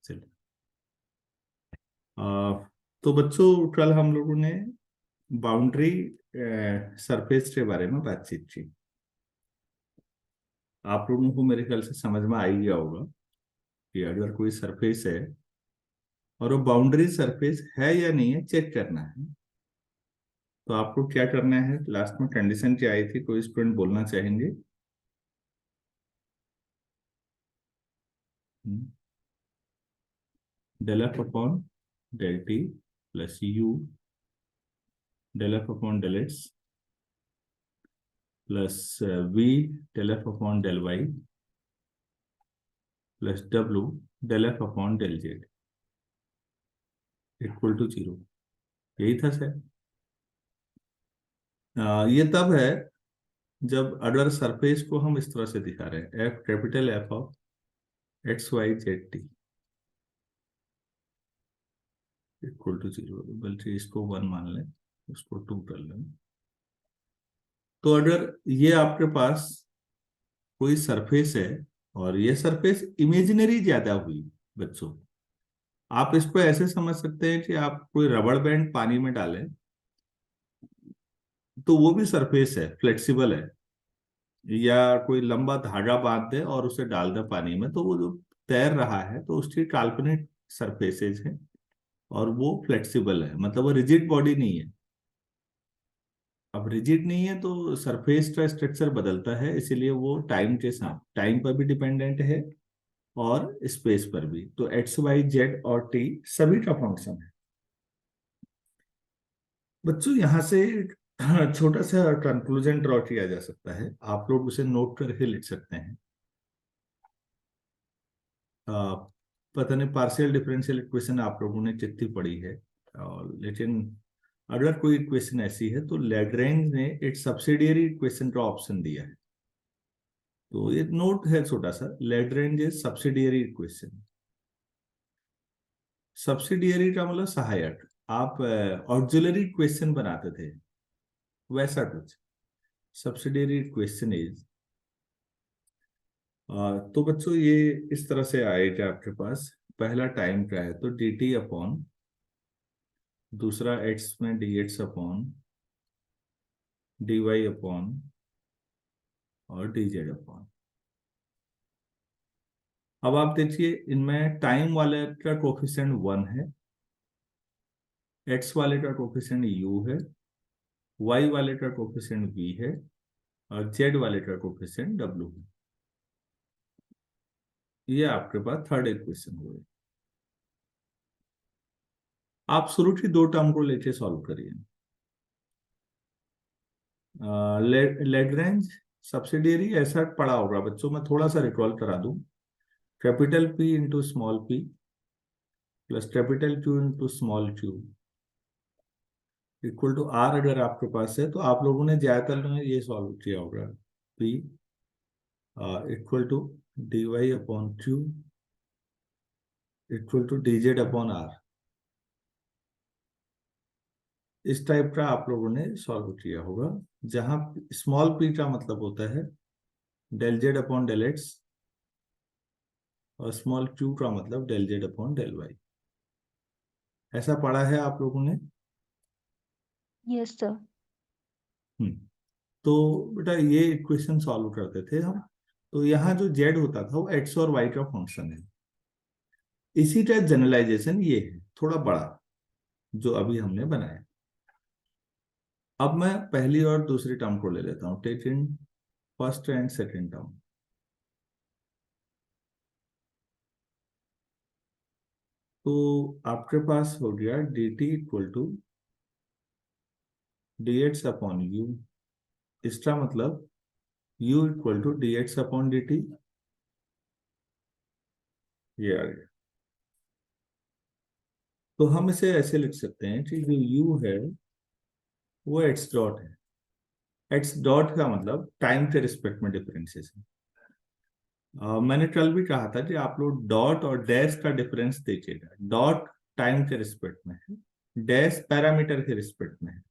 चलिए। तो बच्चों कल हम लोगों ने बाउंड्री सरफेस के बारे में बातचीत की। आप लोगों को मेरे ख्याल से समझ में आ ही गया होगा कि अगर कोई सरफेस है और वो बाउंड्री सरफेस है या नहीं है चेक करना है, तो आपको क्या करना है। लास्ट में कंडीशन क्या आई थी, कोई स्टूडेंट बोलना चाहेंगे? Del F upon del T plus U del F upon del x plus V del F upon del Y plus W del F upon del Z equal to 0। यही था sir. ये तब है जब अगर सरफेस को हम इस तरह से दिखा रहे हैं, F capital F of X Y Z T equal to 0, बल्कि इसको 1 मान लें, उसको 2 कर लें। तो अगर ये आपके पास कोई सरफेस है और ये सरफेस इमेजिनरी ज्यादा हुई बच्चों, आप इसको ऐसे समझ सकते हैं कि आप कोई रबड़ बैंड पानी में डालें तो वो भी सरफेस है, फ्लेक्सिबल है। या कोई लंबा धागा बांध दे और उसे डाल दे पानी में, तो वो जो तैर रहा है तो उसकी काल्पनिक सरफेसेज है और वो फ्लेक्सिबल है, मतलब वो रिजिड बॉडी नहीं है। अब रिजिड नहीं है तो सरफेस का स्ट्रक्चर बदलता है, इसीलिए वो टाइम के साथ टाइम पर भी डिपेंडेंट है और स्पेस पर भी। तो एक्स वाई जेड और टी सभी का फंक्शन है। बच्चों यहां से छोटा सा कंक्लूजन ड्रॉ किया जा सकता है, आप लोग उसे नोट करके लिख सकते हैं। आ, पता नहीं पार्शियल डिफरेंशियल इक्वेशन आप लोगों ने कितनी पढ़ी है, और लेकिन अगर कोई इक्वेशन ऐसी है तो लैग्रेंज ने एक सब्सिडियरी इक्वेशन का ऑप्शन दिया है। तो एक नोट है छोटा सा, Lagrange is subsidiary equation. Subsidiary का मतलब सहायक। आप ऑक्सिलरी इक्वेशन बनाते थे, वैसा कुछ सब्सिडियरी इक्वेशन इज। तो बच्चों ये इस तरह से आएगा आपके पास। पहला टाइम का है तो डी टी अपॉन, दूसरा एक्स में D X upon D Y upon और डी जेड अपॉन। अब आप देखिए इनमें टाइम वाले का कोफिशिएंट 1 है, एक्स वाले का कोफिशिएंट यू है, वाई वाले का कोफिशिएंट वी है और जेड वाले का कोफिशिएंट डब्ल्यू है। ये आपके पास थर्ड इक्वेशन हुए। आप शुरू की दो टर्म को लेके सॉल्व करिए। लेग्रेंज सब्सिडियरी ऐसा पड़ा होगा बच्चों, मैं थोड़ा सा रिकॉल करा दूं। Capital P into small P plus capital Q into small Q equal to R. अगर आपके पास है तो आप लोगों ने ज्यादातर में ये सॉल्व किया होगा। P equal to D Y upon Q equal to D Z upon R. इस टाइप का आप लोगों ने सॉल्व किया होगा, जहां स्मॉल पी का मतलब होता है del z upon del x और स्मॉल क्यू का मतलब del z upon del y. ऐसा पढ़ा है आप लोगों ने? Yes sir. हम्म। तो बेटा ये इक्वेशन सॉल्व करते थे हम। तो यहाँ जो जेड होता था वो एक्स और वाई का फंक्शन है। इसी का जनरलाइजेशन ये है, थोड़ा बड़ा, जो अभी हमने बनाया। अब मैं पहली और दूसरी टर्म को ले लेता हूँ, take in first and second term. तो आपके पास हो गया D T equal to D X upon U. इसका मतलब u equal to D X upon D T. ये आ गया। तो हम इसे ऐसे लिख सकते हैं कि जो u है वो एक्स डॉट है। एक्स डॉट का मतलब टाइम के रिस्पेक्ट में डिफरेंशिएशन। मैंने कल भी कहा था कि आप लोग डॉट और डैश का डिफरेंस देखिएगा। डॉट टाइम के रिस्पेक्ट में है, डैश पैरामीटर के रिस्पेक्ट में है।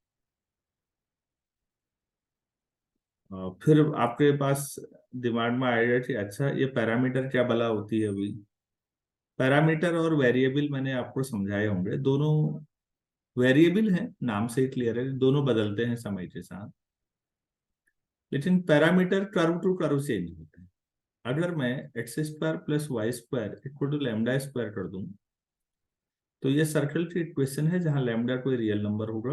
फिर आपके पास दिमाग में आएगा कि अच्छा ये पैरामीटर क्या भला होती है अभी। पैरामीटर और वेरिएबल मैंने आपको समझाए होंगे, दोनों वेरिएबल हैं, नाम से ही क्लियर है, दोनों बदलते हैं समय के साथ। लेकिन parameter curve to curve change होते हैं। अगर मैं X square plus Y square equal to lambda square कर दूं, तो ये सर्कल की इक्वेशन है जहां लैम्डा कोई रियल नंबर होगा।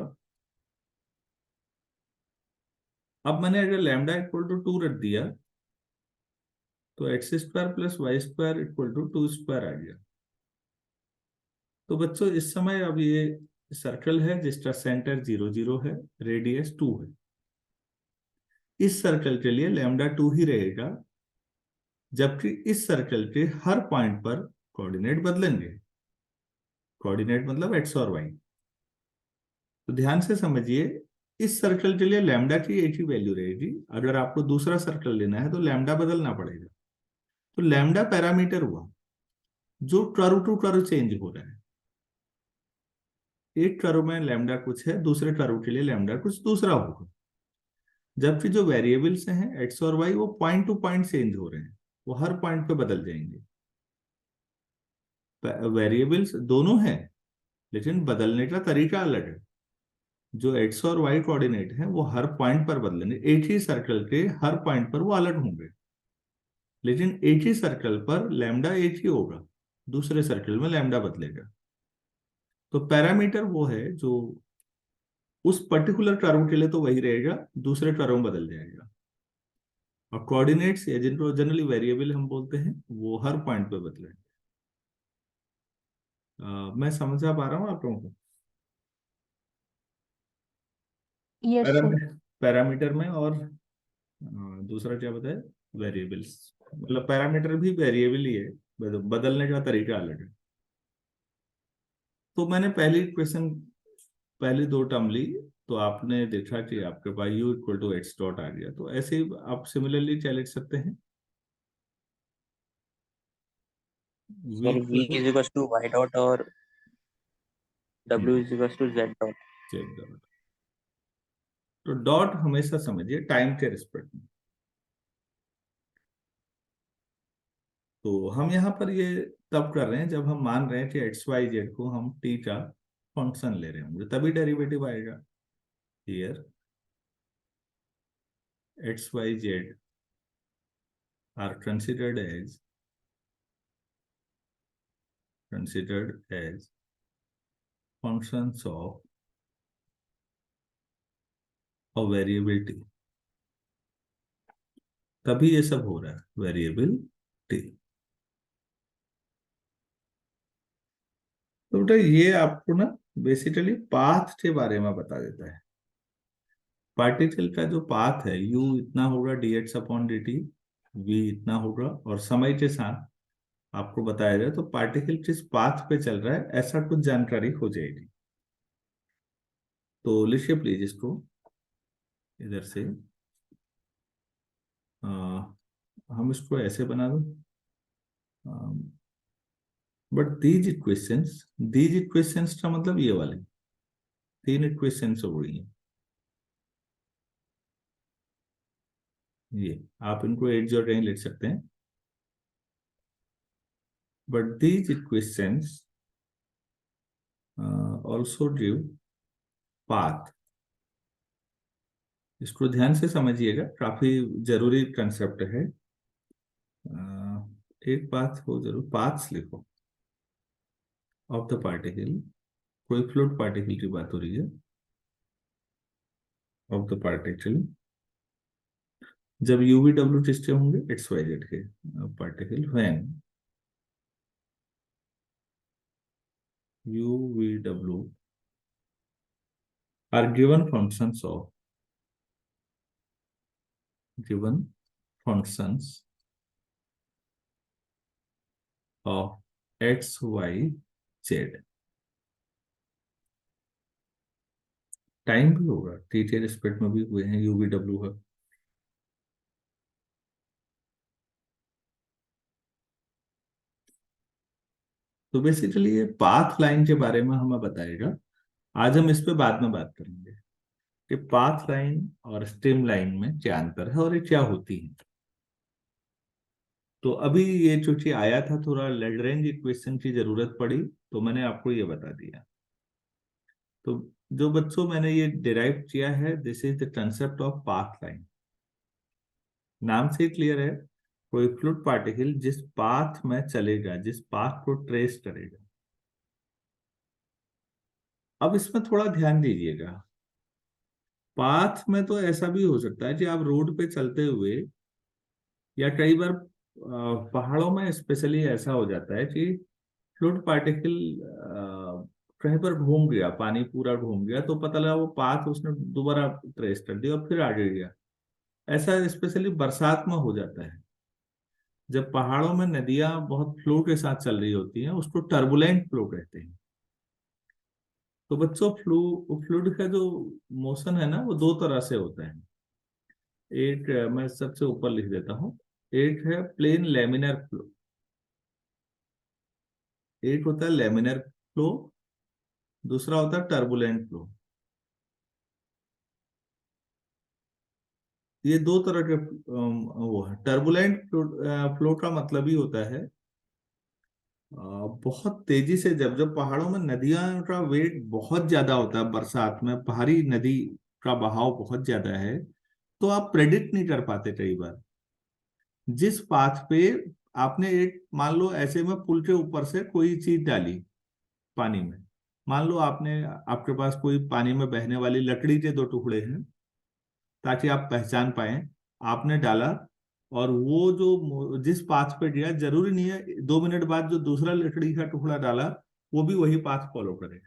अब मैंने अगर लैम्डा इक्वल टू 2 रख दिया, तो x square plus Y square equal to 2 square आ गया। तो बच्चों इस समय अब ये सर्कल है जिसका सेंटर 0 0 है, रेडियस 2 है। इस सर्कल के लिए लैम्डा 2 ही रहेगा, जबकि इस सर्कल के हर पॉइंट पर कोऑर्डिनेट बदलेंगे। कोऑर्डिनेट मतलब एक्स और वाई। तो ध्यान से समझिए, इस सर्कल के लिए लैम्डा की एक ही वैल्यू रहेगी। अगर आपको दूसरा सर्कल लेना है तो लैम्डा बदलना पड़ेगा। तो लैम्डा पैरामीटर हुआ जो कर्व टू कर्व चेंज हो रहा है। एक कर्व में लैम्डा कुछ है, दूसरे कर्व के लिए लैम्डा कुछ दूसरा होगा। जबकि जो वेरिएबल्स हैं एक्स और वाई, वो पॉइंट टू पॉइंट चेंज हो रहे हैं, वो हर पॉइंट पे बदल जाएंगे। वेरिएबल्स दोनों हैं, लेकिन बदलने का तरीका अलग है। जो एक्स और वाई कोऑर्डिनेट है वो हर पॉइंट पर बदलेंगे, एक ही सर्कल के हर पॉइंट पर वो अलग होंगे। लेकिन एक ही सर्कल पर लैम्डा एक ही होगा, दूसरे सर्कल में लैम्डा बदलेगा। तो पैरामीटर वो है जो उस पर्टिकुलर कर्व के लिए तो वही रहेगा, दूसरे कर्व में बदल जाएगा। और कोऑर्डिनेट्स या जिनको जनरली वेरिएबल हम बोलते हैं, वो हर पॉइंट पे बदलेंगे। मैं समझा पा रहा हूँ आप लोगों को? Yes sir. पैरामीटर में और दूसरा क्या बताए, वेरिएबल्स। मतलब पैरामीटर भी वेरिएबल ही है, बदलने का तरीका अलग है। तो मैंने पहली क्वेश्चन, पहली दो टर्म ली, तो आपने देखा कि आपके पास u equal to x dot आ गया। तो ऐसे ही आप सिमिलरली क्या लिख सकते हैं, v sir equal v two is equal to Y dot और w is equal to Z dot. Check dot. तो डॉट हमेशा समझिए टाइम के रिस्पेक्ट में। तो हम यहाँ पर ये तब कर रहे हैं जब हम मान रहे हैं कि एक्स वाई जेड को हम टी का फंक्शन ले रहे होंगे, तभी डेरिवेटिव आएगा। Here X Y Z are considered as functions of a variable t, तभी ये सब हो रहा है, वेरिएबल टी। तो बेटा ये आपको ना बेसिकली पाथ के बारे में बता देता है। पार्टिकल का जो पाथ है, u इतना होगा dx अपॉन dt, v इतना होगा, और समय के साथ आपको बताया जाए तो पार्टिकल किस पाथ पे चल रहा है, ऐसा कुछ जानकारी हो जाएगी। तो लिखिए प्लीज इसको इधर से। आ, हम इसको ऐसे बना दो। बट दीज इक्वेशंस का मतलब ये वाले तीन इक्वेशंस हो गई हैं। ये आप इनको एक जो कहीं लिख सकते हैं। But these equations also give path. इसको ध्यान से समझिएगा, काफी जरूरी कंसेप्ट है। एक पाथ हो जरूर, पाथ्स लिखो ऑफ द पार्टिकल। कोई फ्लूइड पार्टिकल की बात हो रही है, ऑफ द पार्टिकल जब यूवी डब्ल्यू किसके होंगे, एक्स वाई जेड के particle, when u v w are given functions of x y z। Time भी होगा, टी के रिस्पेक्ट में भी हुए हैं, u v w है। तो बेसिकली ये पाथ लाइन के बारे में हमें बताएगा। आज हम इस पे बाद में बात करेंगे कि पाथ लाइन और स्ट्रीम लाइन में क्या अंतर है और ये क्या होती है। तो अभी ये चूंकि आया था, थोड़ा लैग्रेंज इक्वेशन की जरूरत पड़ी, तो मैंने आपको ये बता दिया। तो जो बच्चों मैंने ये डिराइव किया है, this is the concept of path line. नाम से क्लियर है, कोई फ्लूइड पार्टिकल जिस पाथ में चलेगा, जिस पाथ को ट्रेस करेगा। अब इसमें थोड़ा ध्यान दीजिएगा, पाथ में तो ऐसा भी हो सकता है कि आप रोड पे चलते हुए, या कई बार पहाड़ों में स्पेशली ऐसा हो जाता है कि फ्लूइड पार्टिकल कहीं पर घूम गया, पानी पूरा घूम गया, तो पता लगा वो पाथ उसने दोबारा ट्रेस कर दिया और फिर आगे गया। ऐसा स्पेशली बरसात में हो जाता है, जब पहाड़ों में नदियां बहुत फ्लो के साथ चल रही होती हैं, उसको टर्बुलेंट फ्लो कहते हैं। तो बच्चों, फ्लूइड का जो मोशन है ना, वो दो तरह से होता है। एक मैं सबसे ऊपर लिख देता हूँ। एक है प्लेन लेमिनर फ्लो, एक होता है लेमिनर फ्लो, दूसरा होता है टर्बुलेंट फ्लो। ये दो तरह के वो है। टर्बुलेंट फ्लो का मतलब ही होता है बहुत तेजी से, जब जब पहाड़ों में नदियां का वेग बहुत ज्यादा होता है, बरसात में भारी नदी का बहाव बहुत ज्यादा है, तो आप प्रेडिक्ट नहीं कर पाते कई बार। जिस पाथ पे आपने एक, मान लो ऐसे में पुल के ऊपर से कोई चीज डाली पानी में, मान लो आपने, आपके पास कोई पानी में बहने वाली लकड़ी के दो टुकड़े हैं, ताकि आप पहचान पाए, आपने डाला, और वो जो जिस पाथ पे गया, जरूरी नहीं है 2 मिनट बाद जो दूसरा लकड़ी का टुकड़ा डाला वो भी वही पाथ फॉलो करे।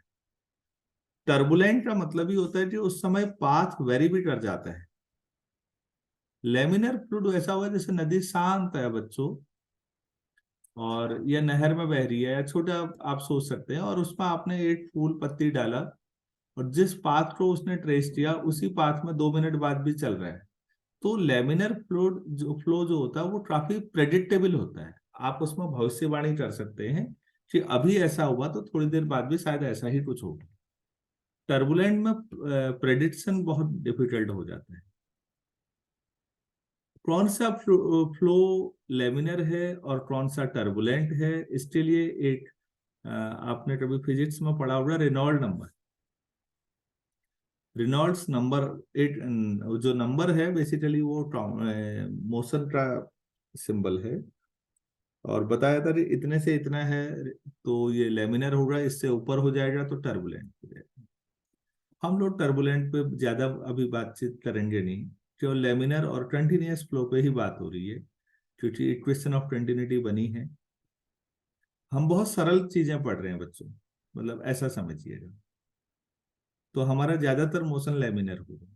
टर्बुलेंट का मतलब ही होता है कि उस समय पाथ वेरी भी कर जाता है। लेमिनर फ्लूइड ऐसा हुआ जैसे नदी शांत है बच्चों, और यह नहर में बह रही है, या छोटा आप सोच सकते हैं, और उसमें आपने एक फूल पत्ती डाला, और जिस पाथ को उसने ट्रेस किया उसी पाथ में 2 मिनट बाद भी चल रहा है। तो लेमिनर फ्लो जो होता है वो काफी प्रेडिक्टेबल होता है। आप उसमें भविष्यवाणी कर सकते हैं कि अभी ऐसा हुआ तो थोड़ी देर बाद भी शायद ऐसा ही कुछ होगा। टर्बुलेंट में प्रेडिक्शन बहुत डिफिकल्ट हो जाता है। कौन सा फ्लो लेमिनर है और कौन सा टर्बुलेंट है, इसके लिए एक आपने कभी फिजिक्स में पढ़ा होगा, रेनॉल्ड नंबर। रिनॉल्ड्स नंबर, एक जो नंबर है बेसिकली वो मोशन का सिंबल है, और बताया था कि इतने से इतना है तो ये लेमिनर होगा, इससे ऊपर हो जाएगा तो टर्बुलेंट हो जाएगा। हम लोग टर्बुलेंट पे ज्यादा अभी बातचीत करेंगे नहीं, केवल लेमिनर और कंटिन्यूअस फ्लो पे ही बात हो रही है, क्योंकि इक्वेशन ऑफ कंटिन्यूटी बनी है। हम बहुत सरल चीजें पढ़ रहे हैं बच्चों, मतलब ऐसा समझिएगा। तो हमारा ज्यादातर मोशन लेमिनर होगा,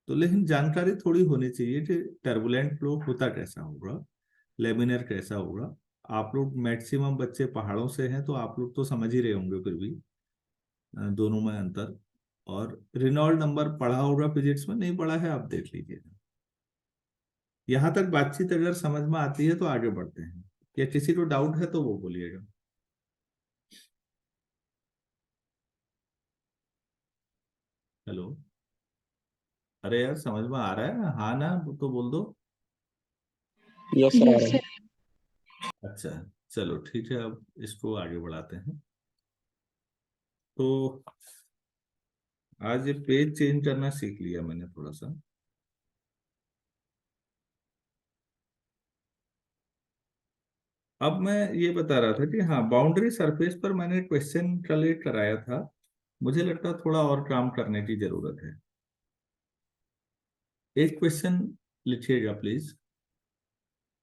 तो लेकिन जानकारी थोड़ी होनी चाहिए कि टर्बुलेंट फ्लो होता कैसा होगा, लेमिनर कैसा होगा। आप लोग मैक्सिमम बच्चे पहाड़ों से हैं, तो आप लोग तो समझ ही रहे होंगे, फिर भी दोनों में अंतर। और रिनॉल्ड नंबर पढ़ा होगा फिजिक्स में, नहीं पढ़ा है आप देख लीजिएगा। यहाँ तक बातचीत अगर समझ में आती है तो आगे बढ़ते हैं, या किसी को डाउट है तो वो बोलिएगा। हेलो, अरे यार समझ में आ रहा है, हाँ ना तो बोल दो। यस सर, आ यस रहा है। सर। अच्छा, चलो ठीक है, अब इसको आगे बढ़ाते हैं। तो आज ये पेज चेंज करना सीख लिया मैंने थोड़ा सा। अब मैं ये बता रहा था कि हाँ, बाउंड्री सरफेस पर मैंने क्वेश्चन कलेक्ट कराया था, मुझे लगता है थोड़ा और काम करने की जरूरत है। एक क्वेश्चन लिखिएगा प्लीज,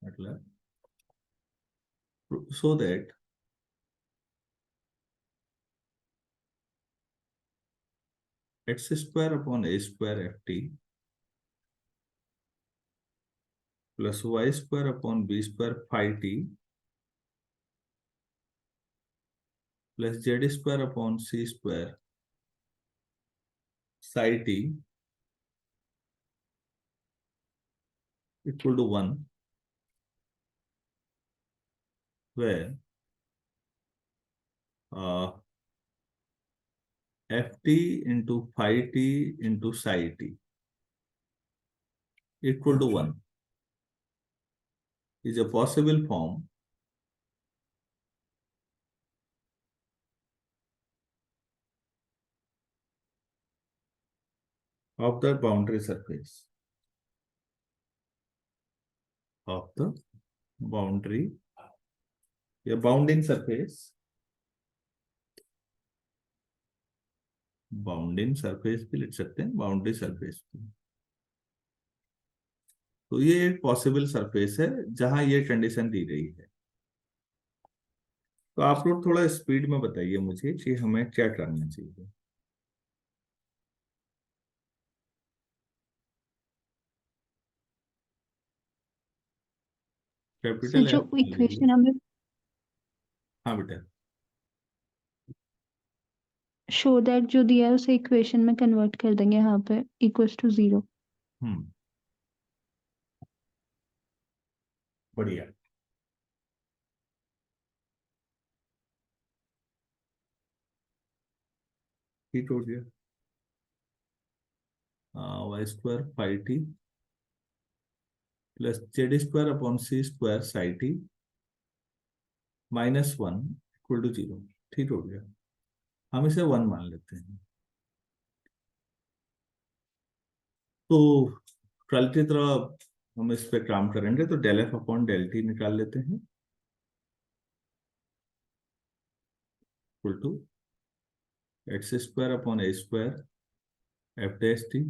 मतलब so that X square upon A square F T plus Y square upon B square phi T plus Z square upon C square psi T equal to 1, where F T into phi T into psi T equal to 1। is a possible form of the boundary surface of the boundary या bounding surface, bounding surface भी लिख सकते हैं, boundary surface भी। तो ये एक possible surface है जहां ये कंडीशन दी गई है। तो आप लोग थोड़ा स्पीड में बताइए मुझे कि हमें क्या करना चाहिए। सर कैपिटल जो एफ ले लो। इक्वेशन हमें हाँ बेटा। शो दैट जो दिया है उसे इक्वेशन में कन्वर्ट कर देंगे यहाँ पे इक्वल्स टू 0। हम्म, बढ़िया। ठीक हो गया। Y square phi T plus Z square upon C square psi T minus one equal to zero. ठीक हो गया। हम इसे वन मान लेते हैं। तो कल की तरह हम इस पे काम करेंगे, तो del F upon del T निकाल लेते हैं equal to X square upon A square F dash T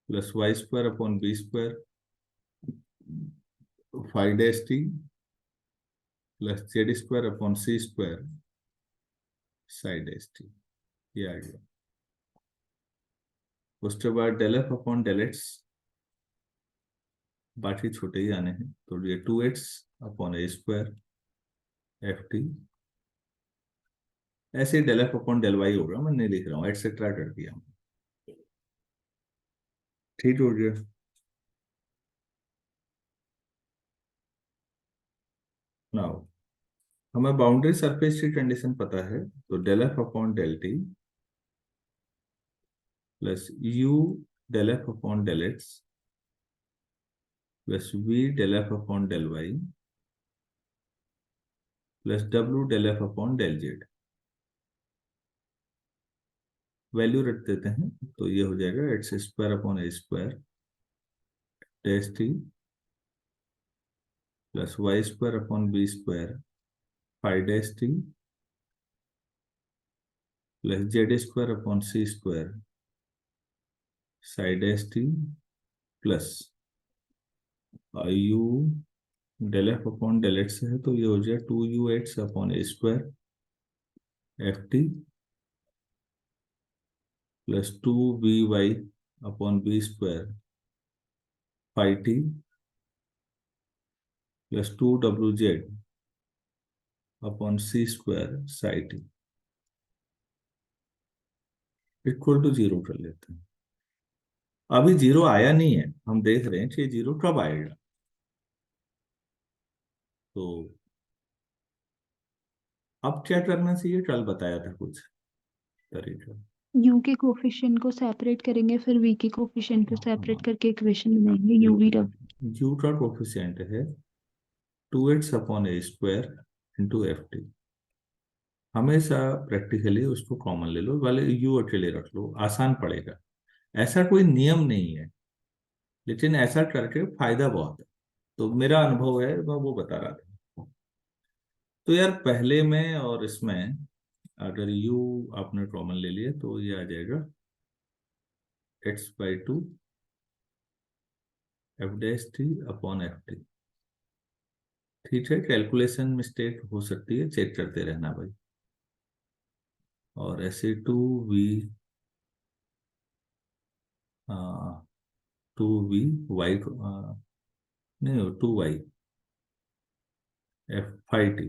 plus Y square upon B square phi dash T plus Z square upon C square psi dash T. ये आ गया। उसके बाद del F upon del X, बाकी छोटे ही आने हैं, तो ये टू एक्स अपॉन ए स्क्वायर एफ टी। ऐसे ही del F upon del Y होगा, मैं नहीं लिख रहा हूँ, एटसेट्रा कर दिया। ठीक हो गया। नाउ हमें बाउंड्री सरफेस की कंडीशन पता है, तो del F upon del T plus U del F upon del x plus V del F upon del Y plus W del F upon del Z. Value रख देते हैं, तो ये हो जाएगा एक्स स्क्वायर अपॉन ए square dash T plus Y square upon B square phi dash T plus Z square upon सी square psi dash T plus U del F upon del x है, तो ये हो जाए टू यू एक्स अपॉन ए square F T plus two b y upon B square phi T plus two डब्ल्यू z upon C square psi T equal to zero कर लेते हैं। अभी जीरो आया नहीं है, हम देख रहे हैं कि जीरो कब आएगा। तो अब क्या करना चाहिए, कल बताया था कुछ तरीका। यू के कोफिशिएंट को सेपरेट करेंगे फिर वी के कोफिशिएंट को सेपरेट हाँ, करके इक्वेशन बनाएंगे यू वी डब्ल्यू। यू का कोफिशिएंट है टू एक्स अपॉन ए स्क्वायर इंटू एफ टी। हमेशा प्रैक्टिकली उसको कॉमन ले लो, वाले यू अकेले रख लो, आसान पड़ेगा। ऐसा कोई नियम नहीं है, लेकिन ऐसा करके फायदा बहुत है। तो मेरा अनुभव है, मैं वो बता रहा था। तो यार पहले में और इसमें अगर यू आपने कॉमन ले लिया तो ये आ जाएगा x by two f dash t upon f T. ठीक है, कैलकुलेशन मिस्टेक हो सकती है, चेक करते रहना भाई। और ऐसे two v two v y नहीं, two y f five t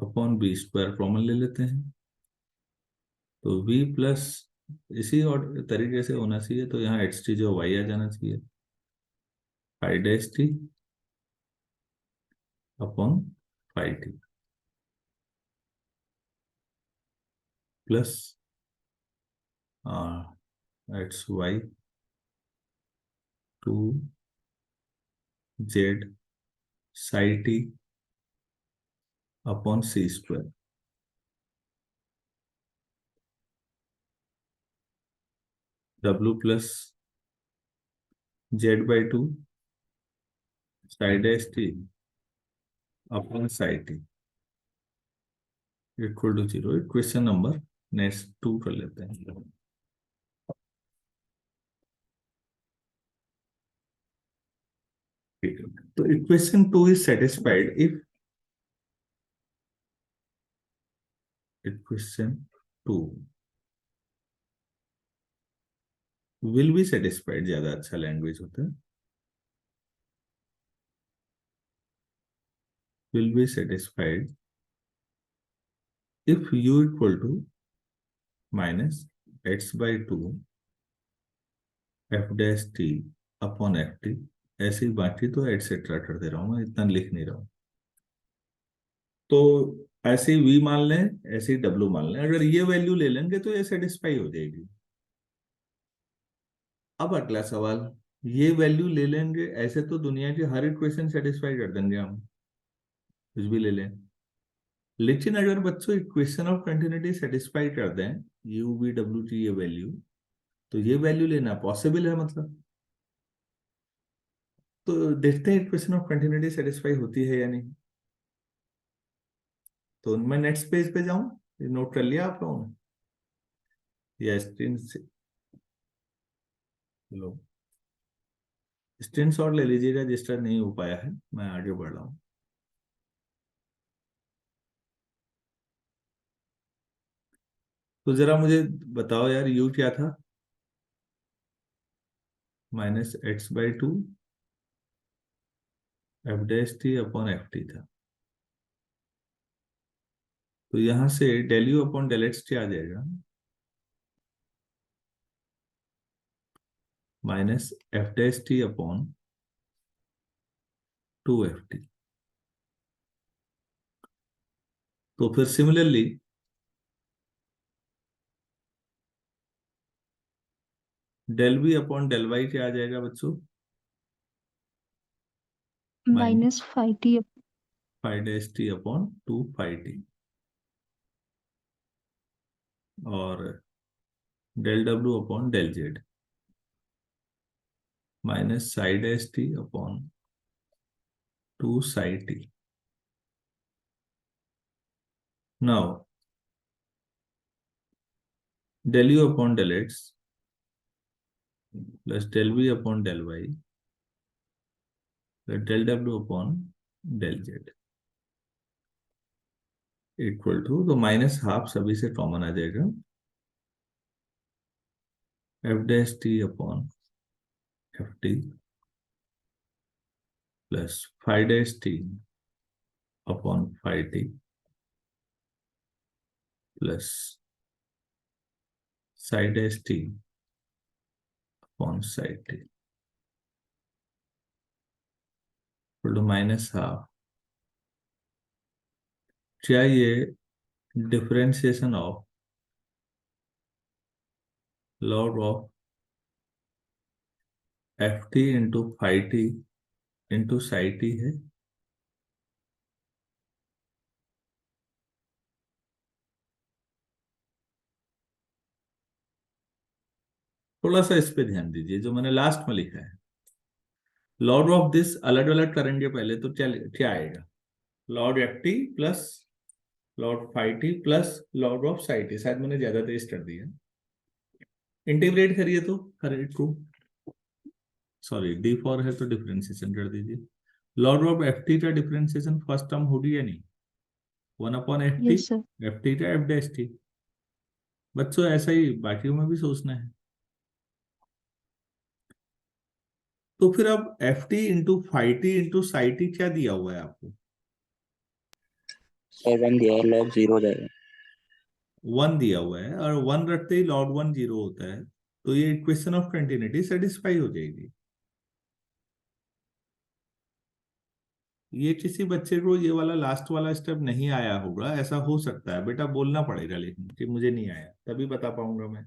upon B square common ले लेते हैं, तो v प्लस इसी और तरीके से होना चाहिए, तो यहाँ एक्स टी जो वाई आ जाना चाहिए phi dash t upon phi T plus x y two z psi t upon सी स्क्वायर, डब्ल्यू plus z by two psi dash t upon psi T equal to 0। Question number next 2 कर लेते हैं। ठीक है, तो equation 2 is satisfied if equation 2 will be satisfied, ज्यादा अच्छा language होता है, will be satisfied if u equal to minus x by two f dash t upon f T, ऐसे ही बाकी तो एटसेट्रा कर दे रहा हूं मैं, इतना लिख नहीं रहा हूं। तो ऐसे ही v मान लें, ऐसे ही w मान लें, अगर ये वैल्यू ले लेंगे तो ये सेटिस्फाई हो जाएगी। अब अगला सवाल, ये वैल्यू ले लेंगे, ऐसे तो दुनिया की हर इक्वेशन सेटिस्फाई कर देंगे हम, कुछ भी ले लें। लेकिन अगर बच्चों इक्वेशन ऑफ कंटिन्यूटी सेटिस्फाई कर दें यू वी डब्ल्यू की ये वैल्यू, तो ये वैल्यू लेना पॉसिबल है मतलब। तो देखते हैं इक्वेशन ऑफ कंटिन्यूटी सेटिस्फाई होती है या नहीं। तो मैं नेक्स्ट पेज पे जाऊं, नोट कर लिया आप लोगों ने या स्क्रीन से लो, स्क्रीन शॉट ले लीजिएगा, रजिस्टर नहीं हो पाया है, मैं आगे बढ़ रहा हूं। तो जरा मुझे बताओ यार, यू क्या था, minus x by two f dash t upon f t था। तो यहां से del u upon del x t आ जाएगा, minus f dash t upon two f t. तो फिर similarly del B upon del y क्या आ जाएगा बच्चों, minus minus five t five dash t upon two five t, और del डब्ल्यू upon del z minus psi dash t upon two Sai T. Now del u upon del x plus del B upon del y del डब्ल्यू upon del Z equal to, तो minus half सभी से common आ जाएगा, f dash t upon f T plus phi dash t upon phi T plus psi dash t upon psi T equal to minus half. क्या ये differentiation of log of f T into phi T into psi t है? थोड़ा सा इस पे ध्यान दीजिए, जो मैंने लास्ट में लिखा है, लॉग ऑफ दिस अलग अलग करेंगे पहले, तो क्या क्या आएगा, log F T plus log five T plus log of Sai T, शायद मैंने ज्यादा तेज कर दिया, इंटीग्रेट करिए तो हर एक को, सॉरी डी फॉर है तो डिफरेंशिएशन कर दीजिए। लॉग ऑफ एफ टी का डिफरेंशिएशन फर्स्ट टर्म होगी या नहीं, one upon f T, yes sir. F T का एफ डैश टी। बच्चों ऐसा ही बाकियों में भी सोचना है। तो फिर अब F T into phi T into psi T क्या दिया हुआ है आपको, 7 दिया है, लॉग 0 हो जाएगा। 1 दिया हुआ है, और 1 रखते ही log 1 0 होता है, तो ये इक्वेशन ऑफ कंटिन्यूटी सेटिस्फाई हो जाएगी। ये किसी बच्चे को ये वाला लास्ट वाला स्टेप नहीं आया होगा, ऐसा हो सकता है, बेटा बोलना पड़ेगा लेकिन कि मुझे नहीं आया, तभी बता पाऊंगा मैं।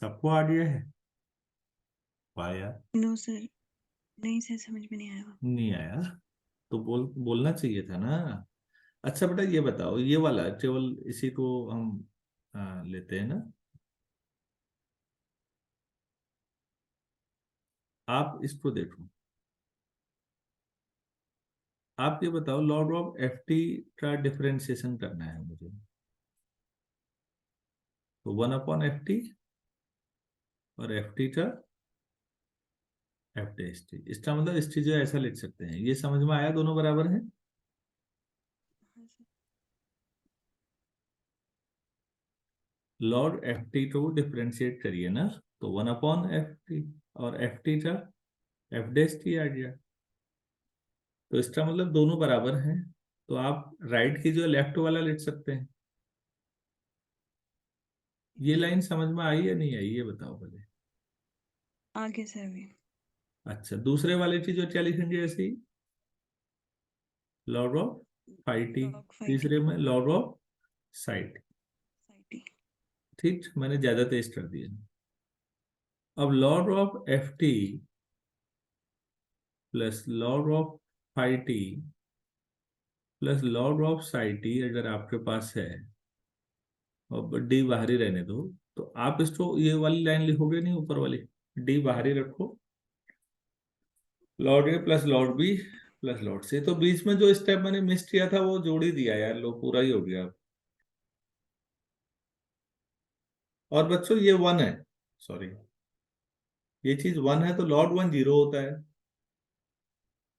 सबको आइडिया है? वाह यार, नो सर, नहीं सर, समझ में नहीं आया। नहीं आया तो बोलना चाहिए था ना। अच्छा बेटा ये बताओ, ये वाला टेबल इसी को हम लेते हैं ना। आप इसको देखो, आप ये बताओ लॉग ऑफ एफ टी का डिफरेंशिएशन करना है मुझे। तो 1/ft और एफ टी का एफ टेस्ट टी, इसका मतलब इस चीज ऐसा लिख सकते हैं। ये समझ में आया? दोनों बराबर हैं। हाँ सर। लॉग एफ टी को डिफरेंशिएट करिए ना, तो 1/ft और एफ टी का एफ डेस टी आ गया। तो इसका मतलब दोनों बराबर हैं, तो आप राइट की जो लेफ्ट वाला लिख सकते हैं। ये लाइन समझ में आई या नहीं आई, ये बताओ पहले। आगे सर अभी। अच्छा, दूसरे वाले की जो क्या लिखेंगे ऐसे ही, log of five t. Log 5t तीसरे में लॉग ऑफ साइट। साइटी। ठीक, मैंने ज्यादा तेज कर दिया। अब log of f T plus log of five T plus log of site T अगर आपके पास है, और डी बाहरी रहने दो, तो आप इसको ये वाली लाइन लिखोगे नहीं, ऊपर वाली डी बाहरी रखो, log a plus log b plus log c. तो बीच में जो स्टेप मैंने मिस किया था वो जोड़ ही दिया यार, लो पूरा ही हो गया। और बच्चों ये 1 है, सॉरी ये चीज 1 है, तो लॉर्ड 1 0 होता है।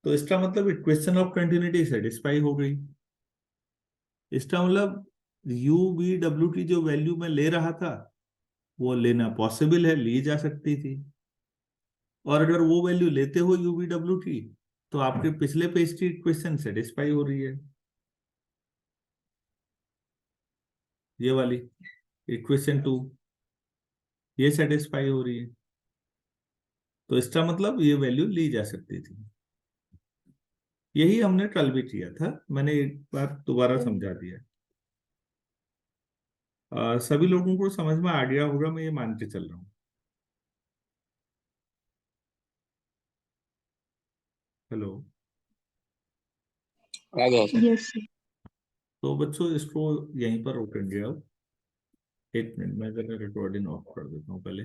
तो इसका मतलब इक्वेशन ऑफ कंटिन्यूटी सेटिस्फाई हो गई। इसका मतलब यू वी डब्ल्यू की जो वैल्यू मैं ले रहा था वो लेना पॉसिबल है, ली जा सकती थी। और अगर वो वैल्यू लेते हो यू वी डब्ल्यू की, तो आपके पिछले पेज की इक्वेशन सेटिस्फाई हो रही है। ये वाली इक्वेशन 2 ये सेटिस्फाई हो रही है। तो इसका मतलब ये वैल्यू ली जा सकती थी। यही हमने कल भी किया था, मैंने एक बार दोबारा समझा दिया। सभी लोगों को समझ में आ गया होगा, मैं ये मान के चल रहा हूँ। हेलो। आ गया सर। Yes sir. तो बच्चों इसको यहीं पर रोकेंगे अब। 1 मिनट में जरा रिकॉर्डिंग ऑफ कर देता हूँ पहले।